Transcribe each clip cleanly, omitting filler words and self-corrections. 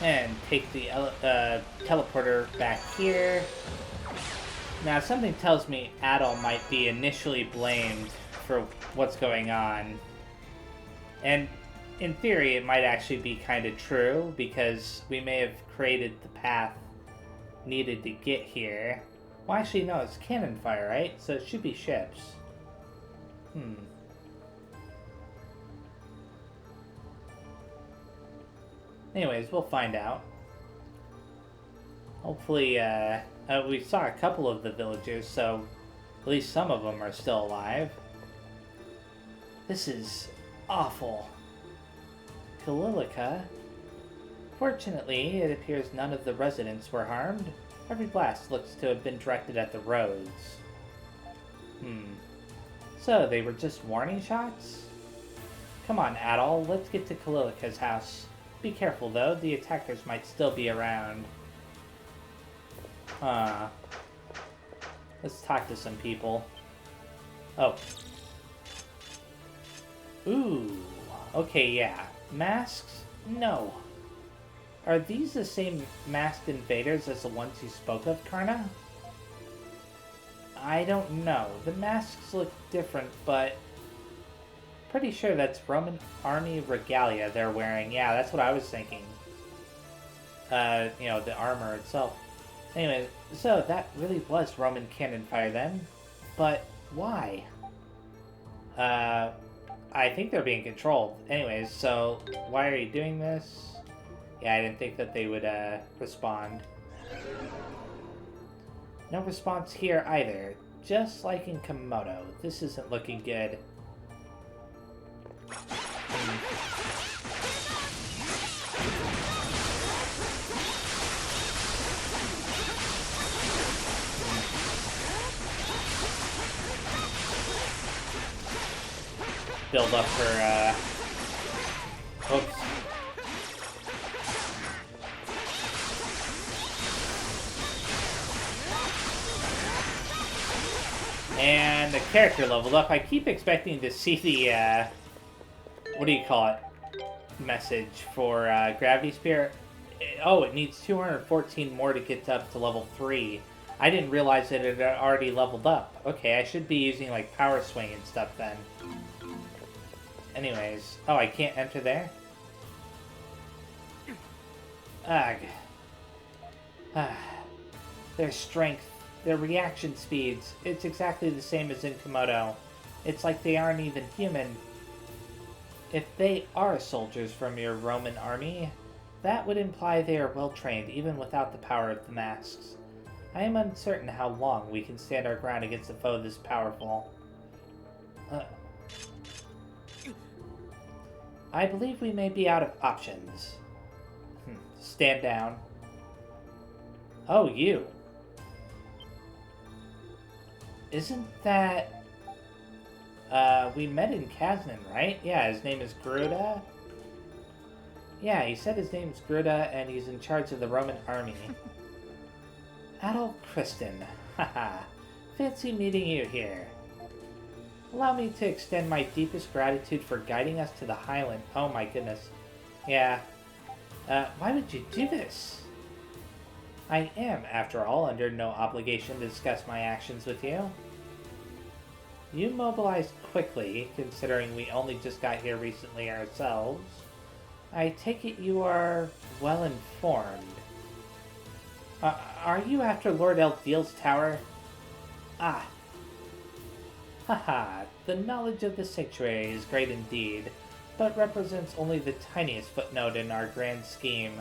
And take the teleporter back here. Now, something tells me Adol might be initially blamed for what's going on. And in theory, it might actually be kind of true, because we may have created the path needed to get here. Well, actually, no, it's cannon fire, right? So it should be ships. Anyways, we'll find out. Hopefully, we saw a couple of the villagers, so at least some of them are still alive. This is awful. Kalilica? Fortunately, it appears none of the residents were harmed. Every blast looks to have been directed at the roads. So, they were just warning shots? Come on, Adol, let's get to Kalilica's house. Be careful, though. The attackers might still be around. Let's talk to some people. Oh. Ooh. Okay, yeah. Masks? No. Are these the same masked invaders as the ones you spoke of, Karna? I don't know. The masks look different, but pretty sure that's Roman army regalia they're wearing. Yeah, that's what I was thinking. You know, the armor itself. Anyway, so that really was Roman cannon fire then. But why? I think they're being controlled. Anyways, so why are you doing this? Yeah, I didn't think that they would respond. No response here either. Just like in Komodo. This isn't looking good. Build up her, oops. And the character leveled up. I keep expecting to see the, what do you call it? Message for, Gravity Spear. Oh, it needs 214 more to get up to level 3. I didn't realize that it had already leveled up. Okay, I should be using, like, Power Swing and stuff then. Anyways. Oh, I can't enter there? Ugh. Their strength, their reaction speeds, it's exactly the same as in Komodo. It's like they aren't even human. If they are soldiers from your Roman army, that would imply they are well-trained even without the power of the masks. I am uncertain how long we can stand our ground against a foe this powerful. I believe we may be out of options. Stand down. Oh, you. Isn't that... we met in Kaznan, right? Yeah, his name is Gruda. Yeah, he said his name is Gruda, and he's in charge of the Roman army. Adol Kristen. Haha. Fancy meeting you here. Allow me to extend my deepest gratitude for guiding us to the Highland. Oh my goodness. Yeah. Why would you do this? I am, after all, under no obligation to discuss my actions with you. You mobilized quickly, considering we only just got here recently ourselves. I take it you are well informed. Are you after Lord Eldiel's tower? Ah. Haha, the knowledge of the sanctuary is great indeed, but represents only the tiniest footnote in our grand scheme.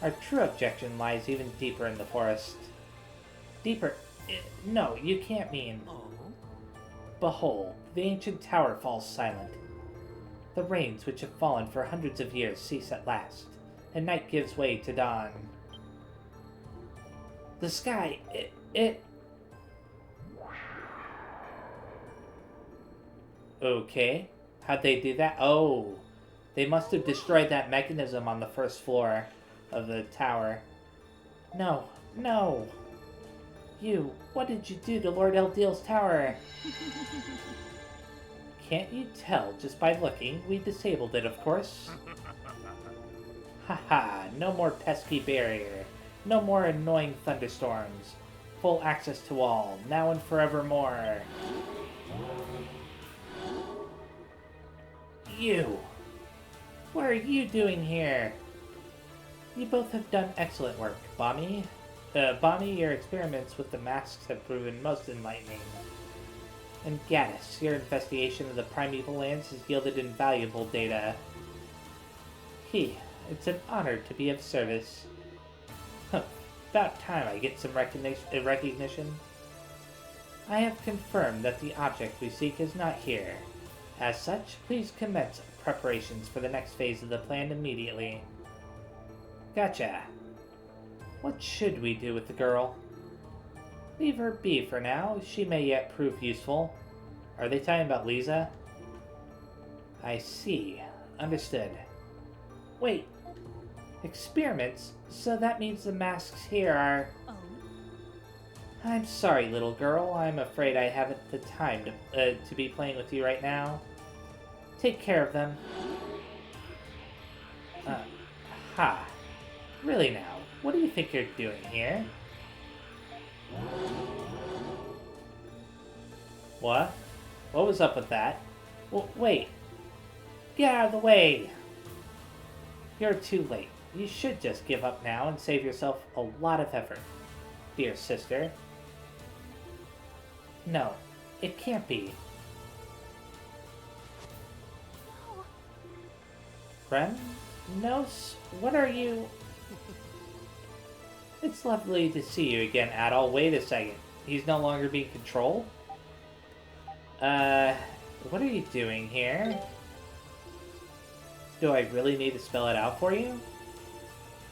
Our true objection lies even deeper in the forest. Deeper? No, you can't mean... Behold, the ancient tower falls silent. The rains which have fallen for hundreds of years cease at last, and night gives way to dawn. The sky, it... Okay. How'd they do that? Oh. They must have destroyed that mechanism on the first floor of the tower. No. No. You, what did you do to Lord Eldeal's tower? Can't you tell just by looking? We disabled it, of course. Haha, no more pesky barrier. No more annoying thunderstorms. Full access to all, now and forevermore. You! What are you doing here? You both have done excellent work, Bommy. Bommy, your experiments with the masks have proven most enlightening. And Gaddis, your investigation of the primeval lands has yielded invaluable data. It's an honor to be of service. About time I get some recognition. I have confirmed that the object we seek is not here. As such, please commence preparations for the next phase of the plan immediately. Gotcha. What should we do with the girl? Leave her be for now. She may yet prove useful. Are they talking about Lisa? I see. Understood. Wait. Experiments? So that means the masks here are... Oh. I'm sorry, little girl. I'm afraid I haven't the time to be playing with you right now. Take care of them. Really now? What do you think you're doing here? What? What was up with that? Wait. Get out of the way! You're too late. You should just give up now and save yourself a lot of effort, dear sister. No, it can't be. Rem? Nos? What are you... It's lovely to see you again, Adol. Wait a second. He's no longer being controlled? What are you doing here? Do I really need to spell it out for you?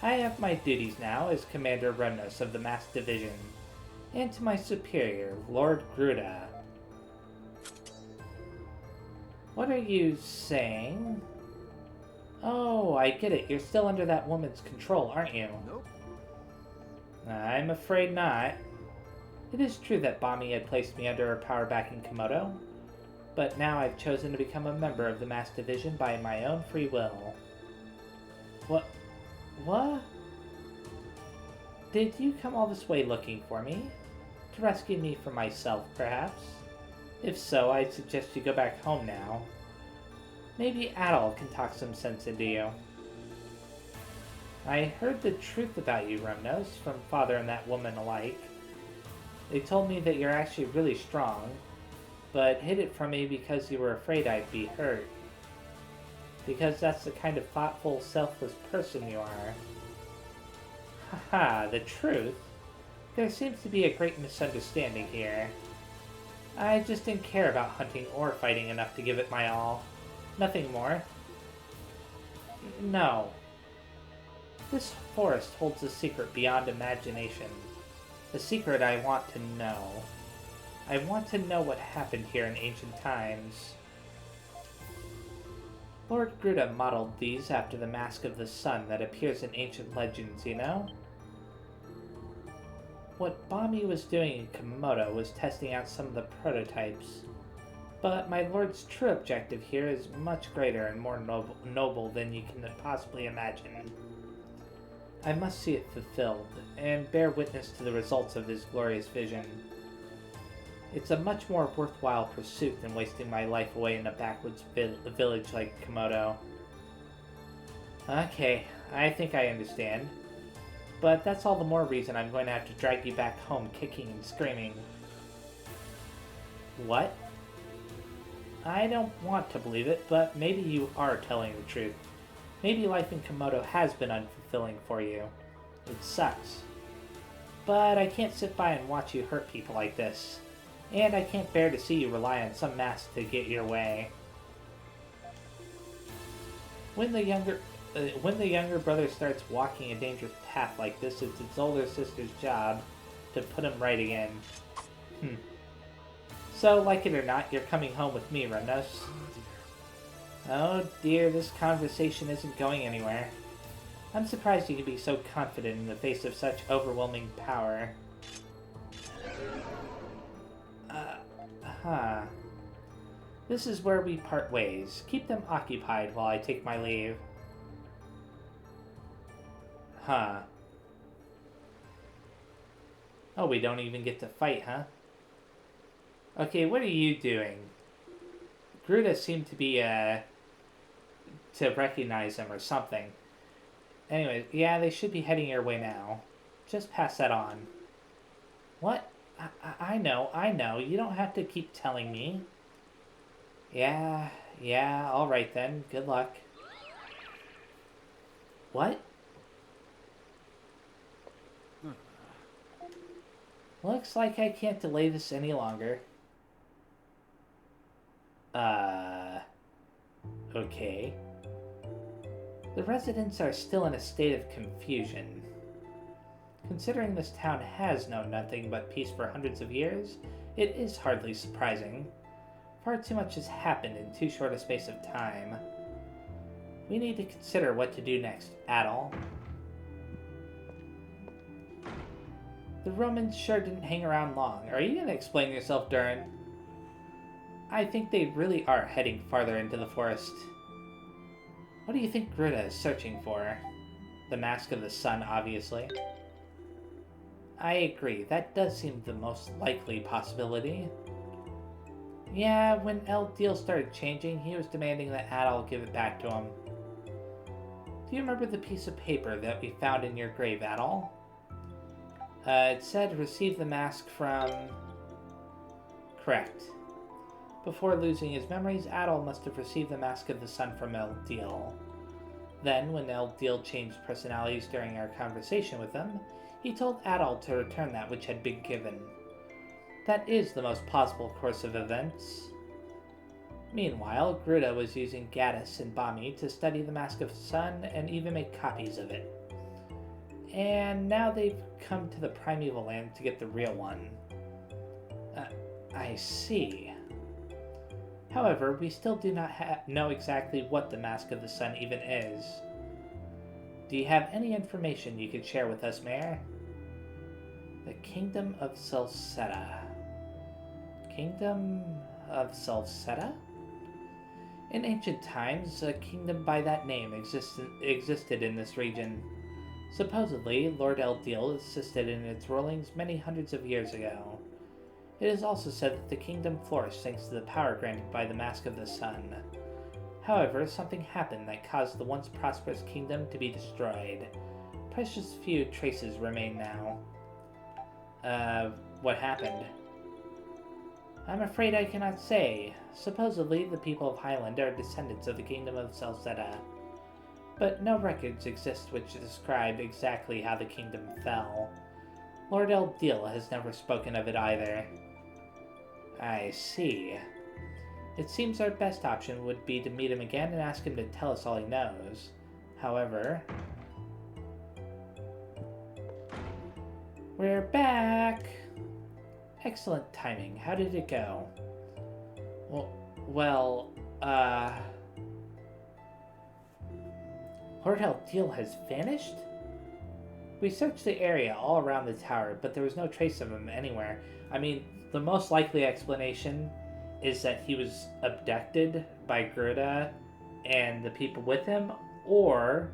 I have my duties now as Commander Remnos of the Mass Division, and to my superior, Lord Gruda. What are you saying? Oh, I get it. You're still under that woman's control, aren't you? Nope. I'm afraid not. It is true that Bami had placed me under her power back in Komodo, but now I've chosen to become a member of the Mass Division by my own free will. What? Did you come all this way looking for me? To rescue me from myself, perhaps? If so, I'd suggest you go back home now. Maybe Adol can talk some sense into you. I heard the truth about you, Remnos, from Father and that woman alike. They told me that you're actually really strong, but hid it from me because you were afraid I'd be hurt. Because that's the kind of thoughtful, selfless person you are. Haha, the truth? There seems to be a great misunderstanding here. I just didn't care about hunting or fighting enough to give it my all. Nothing more. No. This forest holds a secret beyond imagination. A secret I want to know. I want to know what happened here in ancient times. Lord Gruda modeled these after the Mask of the Sun that appears in ancient legends, you know? What Bami was doing in Komodo was testing out some of the prototypes. But my lord's true objective here is much greater and more noble than you can possibly imagine. I must see it fulfilled, and bear witness to the results of his glorious vision. It's a much more worthwhile pursuit than wasting my life away in a backwoods village like Komodo. Okay, I think I understand. But that's all the more reason I'm going to have to drag you back home kicking and screaming. What? I don't want to believe it, but maybe you are telling the truth. Maybe life in Komodo has been unfulfilling for you. It sucks. But I can't sit by and watch you hurt people like this. And I can't bear to see you rely on some mask to get your way. When the younger brother starts walking a dangerous path like this, it's its older sister's job to put him right again. So, like it or not, you're coming home with me, Remnos. Oh dear, this conversation isn't going anywhere. I'm surprised you can be so confident in the face of such overwhelming power. Huh. This is where we part ways. Keep them occupied while I take my leave. Huh. Oh, we don't even get to fight, huh? Okay, what are you doing? Gruda seemed to be, to recognize him or something. Anyway, yeah, they should be heading your way now. Just pass that on. What? I know. You don't have to keep telling me. Yeah, alright then. Good luck. What? Looks like I can't delay this any longer. Okay. The residents are still in a state of confusion. Considering this town has known nothing but peace for hundreds of years, it is hardly surprising. Far too much has happened in too short a space of time. We need to consider what to do next, Adol. The Romans sure didn't hang around long. Are you going to explain yourself, Durin? I think they really are heading farther into the forest. What do you think Gruda is searching for? The Mask of the Sun, obviously. I agree, that does seem the most likely possibility. Yeah, when Eldiel started changing, he was demanding that Adol give it back to him. Do you remember the piece of paper that we found in your grave, Adol? It said, receive the mask from... Correct. Before losing his memories, Adol must have received the Mask of the Sun from Eldiel. Then, when Eldiel changed personalities during our conversation with him, he told Adol to return that which had been given. That is the most plausible course of events. Meanwhile, Gruda was using Gaddis and Bami to study the Mask of the Sun and even make copies of it. And now they've come to the primeval land to get the real one. I see. However, we still do not know exactly what the Mask of the Sun even is. Do you have any information you could share with us, Mayor? The Kingdom of Celceta. Kingdom of Celceta? In ancient times, a kingdom by that name existed in this region. Supposedly, Lord Eldiel assisted in its rulings many hundreds of years ago. It is also said that the kingdom flourished thanks to the power granted by the Mask of the Sun. However, something happened that caused the once prosperous kingdom to be destroyed. Precious few traces remain now. What happened? I'm afraid I cannot say. Supposedly, the people of Highland are descendants of the kingdom of Celceta. But no records exist which describe exactly how the kingdom fell. Lord Eldiel has never spoken of it either. I see. It seems our best option would be to meet him again and ask him to tell us all he knows. However... We're back! Excellent timing. How did it go? Lord Eldiel has vanished? We searched the area all around the tower, but there was no trace of him anywhere. I mean, the most likely explanation is that he was abducted by Gruda and the people with him, or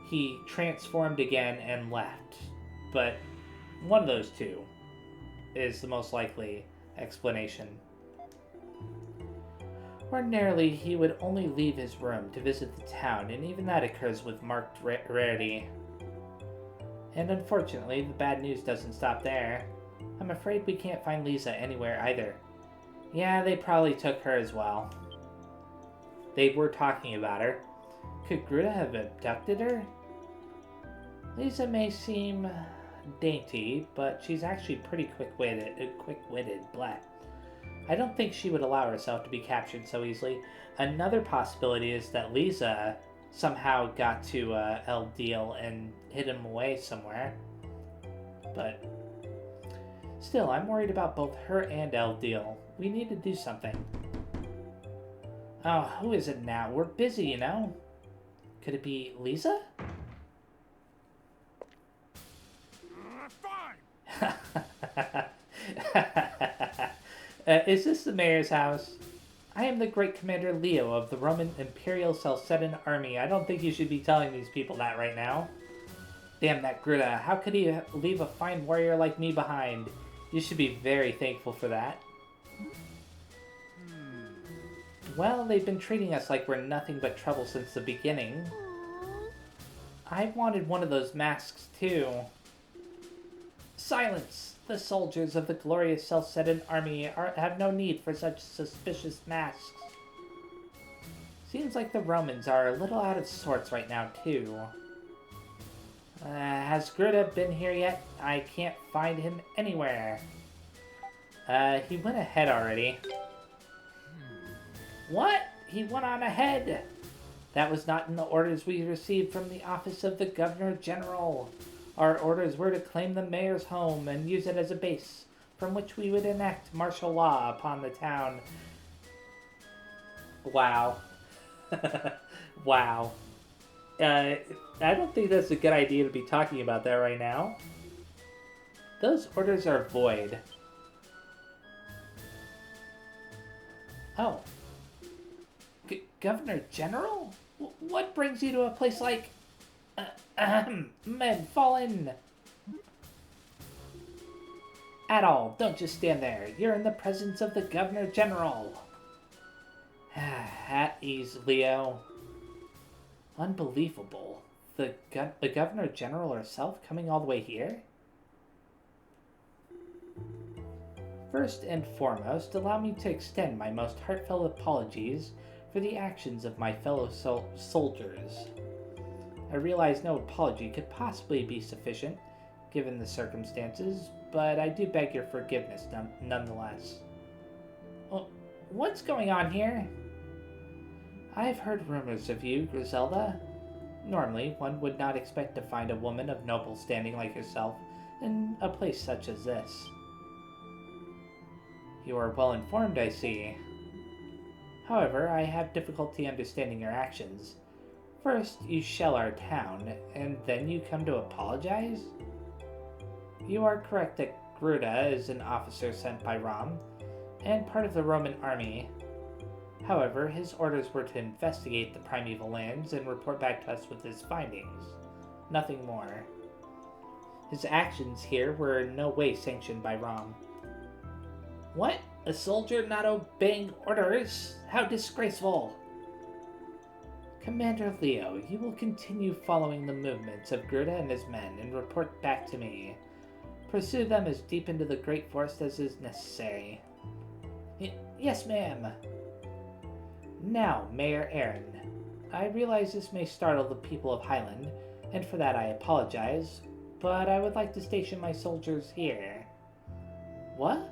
he transformed again and left. But one of those two is the most likely explanation. Ordinarily, he would only leave his room to visit the town, and even that occurs with marked rarity. And unfortunately, the bad news doesn't stop there. I'm afraid we can't find Lisa anywhere either. Yeah, they probably took her as well. They were talking about her. Could Gruda have abducted her? Lisa may seem dainty, but she's actually pretty quick-witted, blah. I don't think she would allow herself to be captured so easily. Another possibility is that Lisa somehow got to Eldiel and hid him away somewhere. But still, I'm worried about both her and Eldiel. We need to do something. Oh, who is it now? We're busy, you know? Could it be Lisa? Fine! Is this the mayor's house? I am the great commander Leo of the Roman Imperial Celcetan army. I don't think you should be telling these people that right now. Damn that Gruda. How could he leave a fine warrior like me behind? You should be very thankful for that. Well, they've been treating us like we're nothing but trouble since the beginning. I wanted one of those masks too. Silence! The soldiers of the glorious Celcetan army have no need for such suspicious masks. Seems like the Romans are a little out of sorts right now too. Has Gruda been here yet? I can't find him anywhere. He went ahead already. What? He went on ahead! That was not in the orders we received from the office of the Governor General. Our orders were to claim the mayor's home and use it as a base from which we would enact martial law upon the town. Wow. Wow. I don't think that's a good idea to be talking about that right now. Those orders are void. Oh. Governor General? What brings you to a place like... men, fall in! At all, don't just stand there. You're in the presence of the Governor General. At ease, Leo. Unbelievable. The Governor General herself coming all the way here? First and foremost, allow me to extend my most heartfelt apologies for the actions of my fellow soldiers. I realize no apology could possibly be sufficient, given the circumstances, but I do beg your forgiveness nonetheless. Well, what's going on here? I've heard rumors of you, Griselda. Normally, one would not expect to find a woman of noble standing like yourself in a place such as this. You are well informed, I see. However, I have difficulty understanding your actions. First, you shell our town, and then you come to apologize? You are correct that Gruda is an officer sent by Rom, and part of the Roman army. However, his orders were to investigate the primeval lands and report back to us with his findings. Nothing more. His actions here were in no way sanctioned by Rom. What? A soldier not obeying orders? How disgraceful! Commander Leo, you will continue following the movements of Gruda and his men and report back to me. Pursue them as deep into the Great Forest as is necessary. Yes, ma'am. Now, Mayor Aaron. I realize this may startle the people of Highland, and for that I apologize, but I would like to station my soldiers here. What?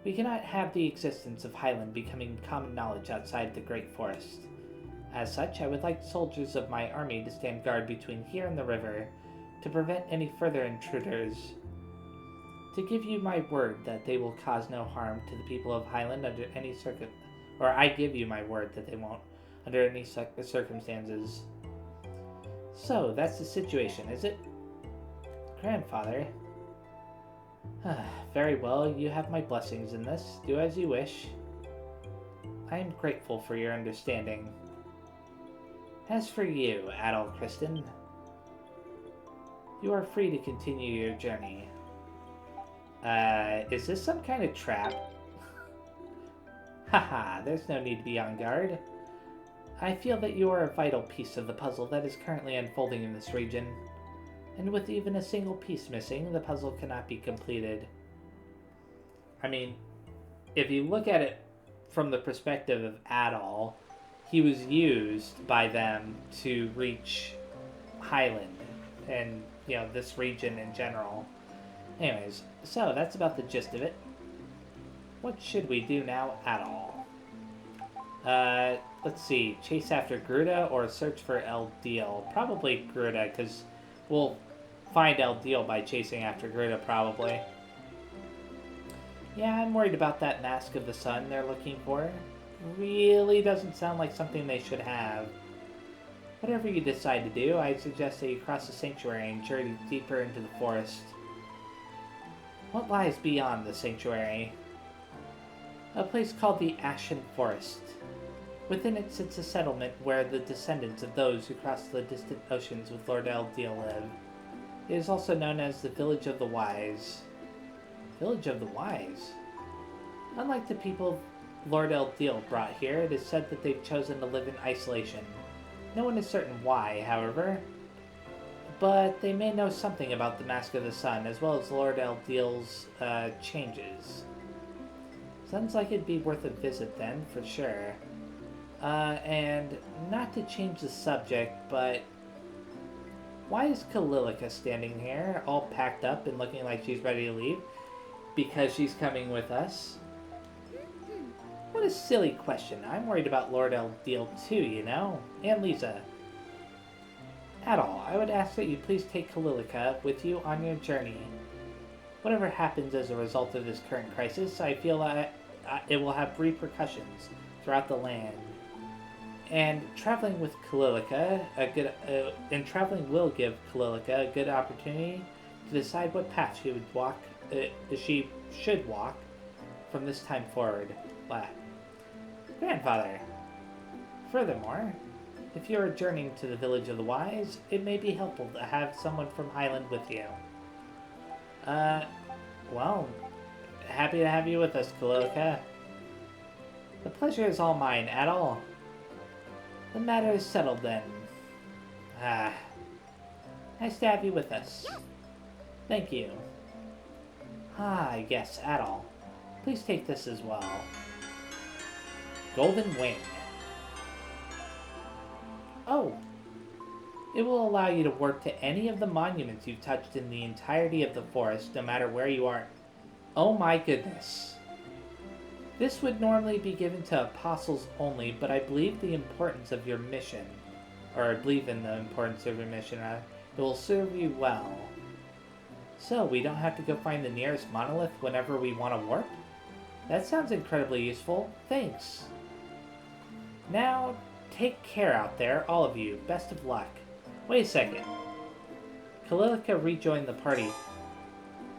We cannot have the existence of Highland becoming common knowledge outside the Great Forest. As such, I would like soldiers of my army to stand guard between here and the river to prevent any further intruders. To give you my word that they will cause no harm to the people of Highland under any I give you my word that they won't under any circumstances. So, that's the situation, is it? Grandfather. Very well, you have my blessings in this. Do as you wish. I am grateful for your understanding. As for you, Adol Kristen, you are free to continue your journey. Is this some kind of trap? Haha, there's no need to be on guard. I feel that you are a vital piece of the puzzle that is currently unfolding in this region. And with even a single piece missing, the puzzle cannot be completed. I mean, if you look at it from the perspective of Adol, he was used by them to reach Highland and, this region in general. Anyways, so that's about the gist of it. What should we do now, Adol? Let's see. Chase after Gruda or search for El Deal? Probably Gruda, because we'll find El Deal by chasing after Gruda, probably. Yeah, I'm worried about that Mask of the Sun they're looking for. Really doesn't sound like something they should have. Whatever you decide to do, I suggest that you cross the sanctuary and journey deeper into the forest. What lies beyond the sanctuary? A place called the Ashen Forest. Within it sits a settlement where the descendants of those who crossed the distant oceans with Lord Eldeal live. It is also known as the Village of the Wise. Village of the Wise? Unlike the people Lord Eldeal brought here, it is said that they've chosen to live in isolation. No one is certain why, however, but they may know something about the Mask of the Sun, as well as Lord Eldeal's changes. Sounds like it'd be worth a visit then, for sure. And not to change the subject, but why is Kalilica standing here, all packed up and looking like she's ready to leave? Because she's coming with us? What a silly question. I'm worried about Lord Eldeal too, you know? And Lisa. Adol, I would ask that you please take Kalilica with you on your journey. Whatever happens as a result of this current crisis, I feel it will have repercussions throughout the land. And traveling with Kalilica, traveling will give Kalilica a good opportunity to decide what path she should walk from this time forward. Grandfather. Furthermore, if you are journeying to the Village of the Wise, it may be helpful to have someone from Highland with you. Well, happy to have you with us, Kalilica. The pleasure is all mine, Adol. The matter is settled then. Nice to have you with us. Thank you. Yes, Adol. Please take this as well. Golden Wing. Oh. It will allow you to warp to any of the monuments you've touched in the entirety of the forest, no matter where you are. Oh my goodness. This would normally be given to apostles only, but I believe the importance of your mission, or I believe in the importance of your mission, it will serve you well. So, we don't have to go find the nearest monolith whenever we want to warp? That sounds incredibly useful. Thanks. Now, take care out there, all of you. Best of luck. Wait a second. Kalilica rejoined the party.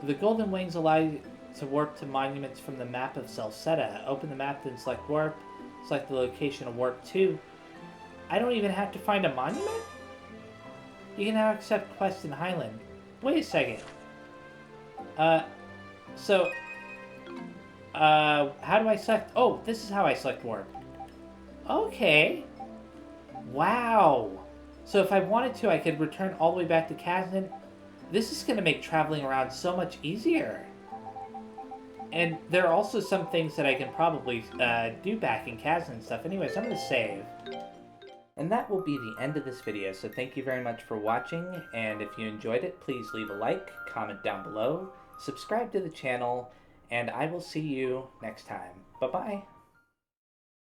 The Golden Wings allow you to warp to monuments from the map of Celceta. Open the map, then select warp. Select the location of warp to. I don't even have to find a monument? You can now accept quests in Highland. Wait a second. How do I select? Oh, this is how I select warp. Okay. Wow. So if I wanted to, I could return all the way back to Kazan. This is going to make traveling around so much easier. And there are also some things that I can probably do back in Kazan and stuff. Anyways, I'm going to save. And that will be the end of this video, so thank you very much for watching, and if you enjoyed it, please leave a like, comment down below, subscribe to the channel, and I will see you next time. Bye-bye!